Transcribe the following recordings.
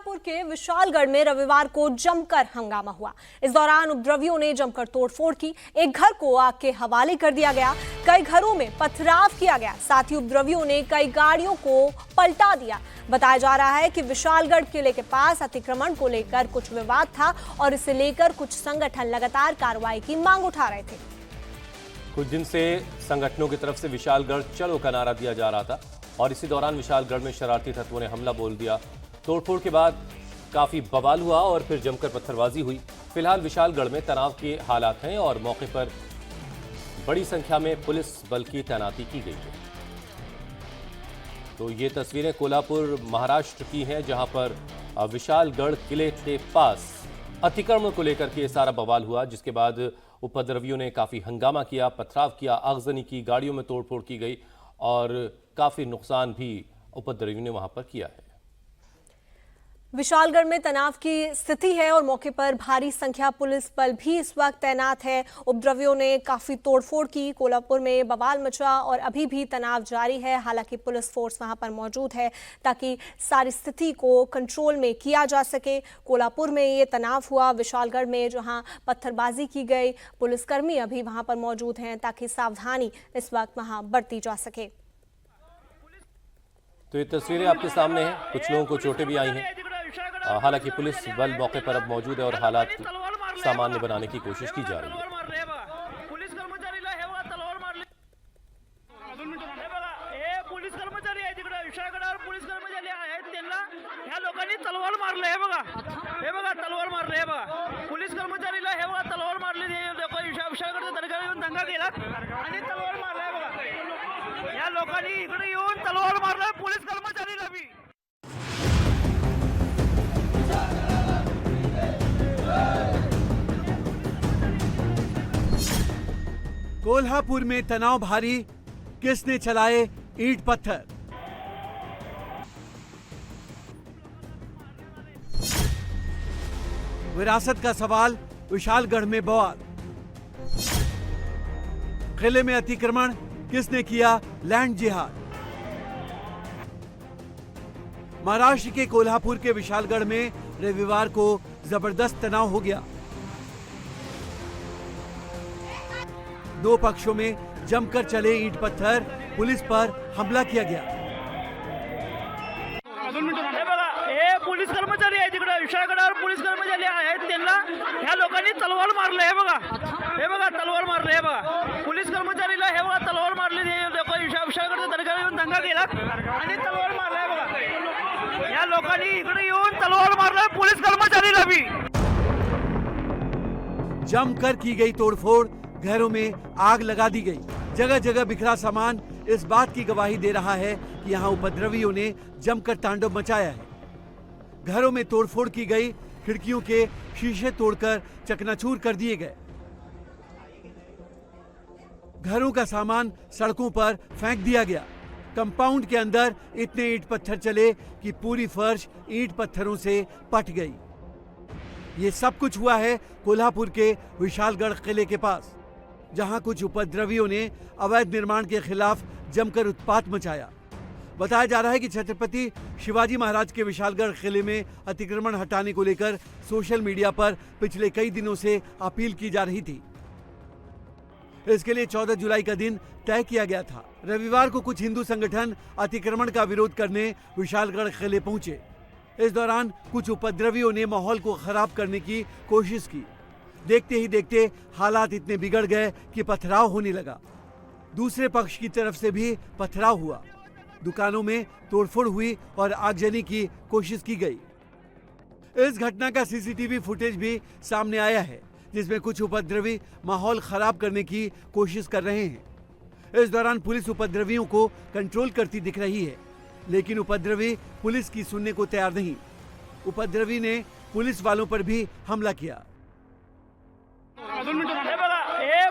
कोल्हापुर के विशालगढ़ में रविवार को जमकर हंगामा हुआ। इस दौरान उपद्रवियों ने जमकर तोड़फोड़ की। एक घर को आग के हवाले कर दिया गया, कई घरों में पथराव किया गया, साथ ही उपद्रवियों ने कई गाड़ियों को पलटा दिया। बताया जा रहा है कि विशालगढ़ किले के पास अतिक्रमण को लेकर कुछ विवाद था और इसे लेकर कुछ संगठन लगातार कार्रवाई की मांग उठा रहे थे। कुछ दिन से संगठनों की तरफ से विशालगढ़ चलो का नारा दिया जा रहा था और इसी दौरान विशालगढ़ में शरारती तत्वों ने हमला बोल दिया। तोड़फोड़ के बाद काफी बवाल हुआ और फिर जमकर पत्थरबाजी हुई। फिलहाल विशालगढ़ में तनाव के हालात हैं और मौके पर बड़ी संख्या में पुलिस बल की तैनाती की गई है। तो ये तस्वीरें कोल्हापुर महाराष्ट्र की हैं, जहां पर विशालगढ़ किले के पास अतिक्रमण को लेकर के सारा बवाल हुआ, जिसके बाद उपद्रवियों ने काफी हंगामा किया, पथराव किया, आगजनी की, गाड़ियों में तोड़फोड़ की गई और काफी नुकसान भी उपद्रवियों ने वहां पर किया है। विशालगढ़ में तनाव की स्थिति है और मौके पर भारी संख्या पुलिस बल भी इस वक्त तैनात है। उपद्रवियों ने काफी तोड़फोड़ की, कोल्हापुर में बवाल मचा और अभी भी तनाव जारी है। हालांकि पुलिस फोर्स वहां पर मौजूद है ताकि सारी स्थिति को कंट्रोल में किया जा सके। कोल्हापुर में ये तनाव हुआ, विशालगढ़ में जहां पत्थरबाजी की गई, पुलिसकर्मी अभी वहां पर मौजूद हैं ताकि सावधानी इस वक्त वहां बरती जा सके। तो ये तस्वीरें आपके सामने हैं, कुछ लोगों को चोटें भी आई हैं। हालांकि पुलिस बल मौके पर अब मौजूद है और हालात सामान्य बनाने की कोशिश की जा रही है। लोकांनी तलवार मारले हे बघा, तलवार मारले हे बघा, पोलीस कर्मचारीला हे बघा तलवार मारली। विशाळगडच्या दर्ग्यावर येऊन दंगा केला आणि तलवार मारलाय बघा। या लोकांनी इकडे येऊन तलवार मारलाय पोलीस कर्मचारीला भी। कोल्हापुर में तनाव भारी, किसने चलाए ईंट पत्थर? विरासत का सवाल, विशालगढ़ में बवाल। किले में अतिक्रमण, किसने किया लैंड जिहाद? महाराष्ट्र के कोल्हापुर के विशालगढ़ में रविवार को जबरदस्त तनाव हो गया। दो पक्षों में जमकर चले ईंट पत्थर, पुलिस पर हमला किया गया। पोलीस कर्मचारी आहे तिकडे विशाळगडावर, पोलीस कर्मचारी आहेत, त्यांना ह्या लोकांनी तलवार मारले हे बघा, तलवार मारले हे बघा। पोलीस कर्मचारीला हे बघा तलवार मारली। विशाळगडच्या दर्ग्यावर येऊन दंगा केला आणि तलवार मारलाय बघा। या लोकांनी इकडे येऊन तलवार मारलाय पोलीस कर्मचारीला भी। जमकर की गई तोड़फोड़, घरों में आग लगा दी गई, जगह जगह बिखरा सामान इस बात की गवाही दे रहा है कि यहाँ उपद्रवियों ने जमकर तांडव मचाया है। घरों में तोड़फोड़ की गई, खिड़कियों के शीशे तोड़कर चकनाचूर कर दिए गए, घरों का सामान सड़कों पर फेंक दिया गया। कंपाउंड के अंदर इतने ईंट पत्थर चले कि पूरी फर्श ईंट पत्थरों से पट गई। ये सब कुछ हुआ है कोल्हापुर के विशालगढ़ किले के पास, जहां कुछ उपद्रवियों ने अवैध निर्माण के खिलाफ जमकर उत्पात मचाया। बताया जा रहा है कि छत्रपति शिवाजी महाराज के विशालगढ़ किले में अतिक्रमण हटाने को लेकर सोशल मीडिया पर पिछले कई दिनों से अपील की जा रही थी। इसके लिए 14 जुलाई का दिन तय किया गया था। रविवार को कुछ हिंदू संगठन अतिक्रमण का विरोध करने विशालगढ़ किले पहुंचे। इस दौरान कुछ उपद्रवियों ने माहौल को खराब करने की कोशिश की। देखते ही देखते हालात इतने बिगड़ गए कि पथराव होने लगा। दूसरे पक्ष की तरफ से भी पथराव हुआ, दुकानों में तोड़फोड़ हुई और आगजनी की कोशिश की गई। इस घटना का सीसीटीवी फुटेज भी सामने आया है, जिसमें कुछ उपद्रवी माहौल खराब करने की कोशिश कर रहे हैं। इस दौरान पुलिस उपद्रवियों को कंट्रोल करती दिख रही है, लेकिन उपद्रवी पुलिस की सुनने को तैयार नहीं। उपद्रवी ने पुलिस वालों पर भी हमला किया।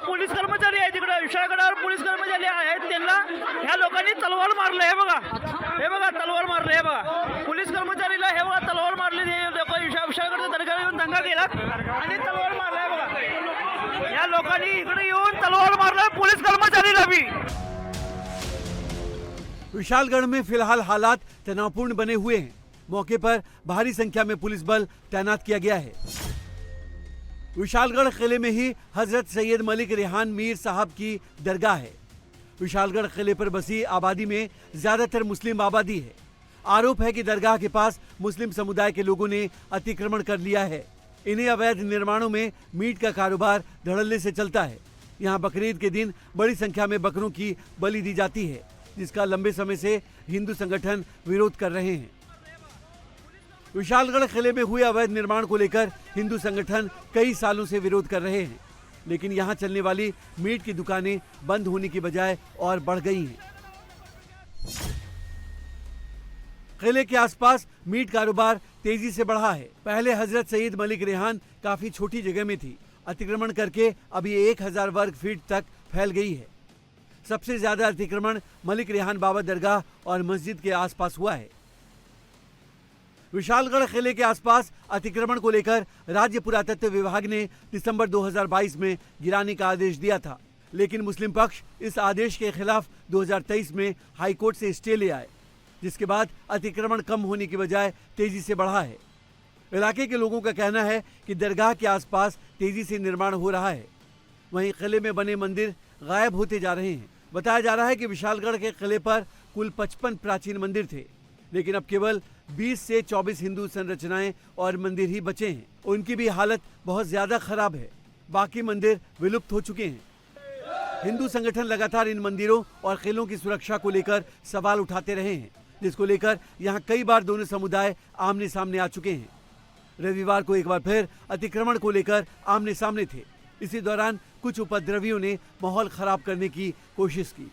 पोलीस कर्मचारी आहे तिकडे विशाळगडावर, पोलीस कर्मचारी आहेत, त्यांना ह्या लोकांनी तलवार मारले हे बघा, तलवार मारले हे बघा। पोलीस कर्मचारीला हे बघा तलवार मारली। विशाळगडच्या दर्ग्यावर येऊन दंगा केला आणि तलवार मारलाय बघा। या लोकांनी इकडे येऊन तलवार मारलाय पोलीस कर्मचारीला भी। विशालगढ़ में फिलहाल हालात तनावपूर्ण बने हुए हैं। मौके पर भारी संख्या में पुलिस बल तैनात किया गया है। विशालगढ़ किले में ही हजरत सैयद मलिक रेहान मीर साहब की दरगाह है। विशालगढ़ किले पर बसी आबादी में ज्यादातर मुस्लिम आबादी है। आरोप है कि दरगाह के पास मुस्लिम समुदाय के लोगों ने अतिक्रमण कर लिया है। इन्हीं अवैध निर्माणों में मीट का कारोबार धड़ल्ले से चलता है। यहाँ बकरीद के दिन बड़ी संख्या में बकरों की बलि दी जाती है, जिसका लंबे समय से हिंदू संगठन विरोध कर रहे हैं। विशालगढ़ किले में हुए अवैध निर्माण को लेकर हिंदू संगठन कई सालों से विरोध कर रहे हैं, लेकिन यहाँ चलने वाली मीट की दुकानें बंद होने की बजाय और बढ़ गई हैं। किले के आसपास मीट कारोबार तेजी से बढ़ा है। पहले हजरत सईद मलिक रेहान काफी छोटी जगह में थी, अतिक्रमण करके अभी 1000 वर्ग फीट तक फैल गई है। सबसे ज्यादा अतिक्रमण मलिक रेहान बाबा दरगाह और मस्जिद के आसपास हुआ है। विशालगढ़ किले के आसपास अतिक्रमण को लेकर राज्य पुरातत्व विभाग ने दिसंबर 2022 में गिराने का आदेश दिया था, लेकिन मुस्लिम पक्ष इस आदेश के खिलाफ 2023 में हाईकोर्ट से स्टे ले आए, जिसके बाद अतिक्रमण कम होने की बजाय तेजी से बढ़ा है। इलाके के लोगों का कहना है कि दरगाह के आसपास तेजी से निर्माण हो रहा है। वहीं किले में बने मंदिर गायब होते जा रहे हैं। बताया जा रहा है कि विशालगढ़ के किले पर कुल 55 प्राचीन मंदिर थे, लेकिन अब केवल 20 से 24 हिंदू संरचनाएं और मंदिर ही बचे हैं। उनकी भी हालत बहुत ज्यादा खराब है। बाकी मंदिर विलुप्त हो चुके हैं। हिंदू संगठन लगातार इन मंदिरों और किलों की सुरक्षा को लेकर सवाल उठाते रहे हैं, जिसको लेकर यहाँ कई बार दोनों समुदाय आमने सामने आ चुके हैं। रविवार को एक बार फिर अतिक्रमण को लेकर आमने सामने थे। इसी दौरान कुछ उपद्रवियों ने माहौल खराब करने की कोशिश की।